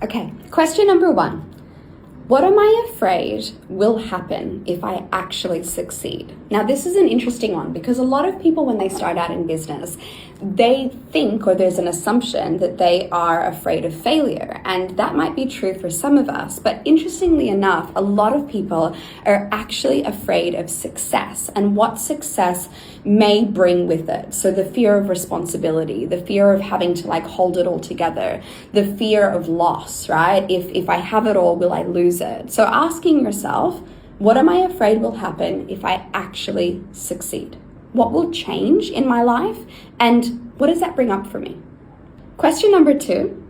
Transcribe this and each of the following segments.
Okay, question number 1. What am I afraid will happen if I actually succeed? Now, this is an interesting one because a lot of people, when they start out in business, they think, or there's an assumption that they are afraid of failure. And that might be true for some of us. But interestingly enough, a lot of people are actually afraid of success and what success may bring with it. So the fear of responsibility, the fear of having to hold it all together, the fear of loss, right? If I have it all, will I lose it? So asking yourself, what am I afraid will happen if I actually succeed? What will change in my life? And what does that bring up for me? Question number 2,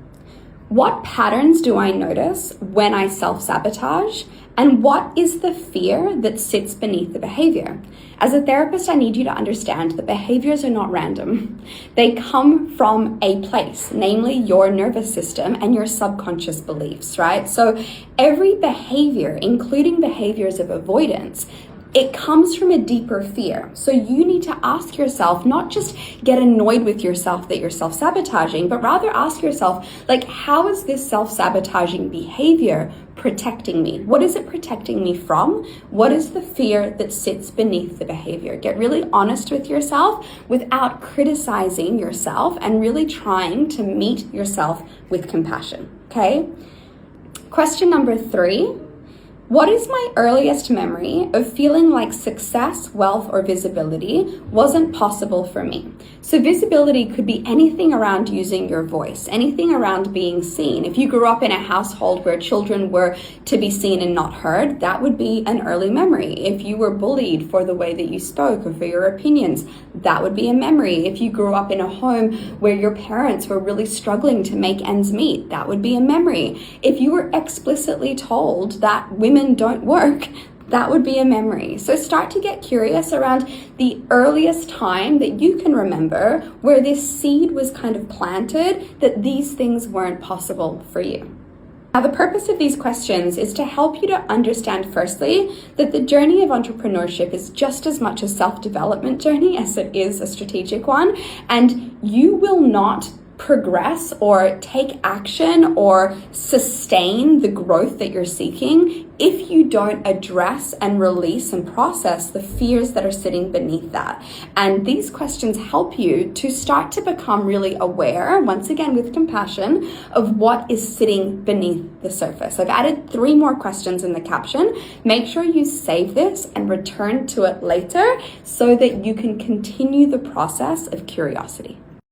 what patterns do I notice when I self-sabotage? And what is the fear that sits beneath the behavior? As a therapist, I need you to understand that behaviors are not random. They come from a place, namely your nervous system and your subconscious beliefs, right? So every behavior, including behaviors of avoidance, it comes from a deeper fear. So you need to ask yourself, not just get annoyed with yourself that you're self-sabotaging, but rather ask yourself, how is this self-sabotaging behavior protecting me? What is it protecting me from? What is the fear that sits beneath the behavior? Get really honest with yourself without criticizing yourself and really trying to meet yourself with compassion, okay? Question number 3. What is my earliest memory of feeling like success, wealth, or visibility wasn't possible for me? So visibility could be anything around using your voice, anything around being seen. If you grew up in a household where children were to be seen and not heard, that would be an early memory. If you were bullied for the way that you spoke or for your opinions, that would be a memory. If you grew up in a home where your parents were really struggling to make ends meet, that would be a memory. If you were explicitly told that women don't work, that would be a memory. So start to get curious around the earliest time that you can remember where this seed was kind of planted, that these things weren't possible for you. Now, the purpose of these questions is to help you to understand, firstly, that the journey of entrepreneurship is just as much a self-development journey as it is a strategic one, and you will not progress or take action or sustain the growth that you're seeking if you don't address and release and process the fears that are sitting beneath that. And these questions help you to start to become really aware, once again with compassion, of what is sitting beneath the surface. I've added 3 more questions in the caption. Make sure you save this and return to it later so that you can continue the process of curiosity.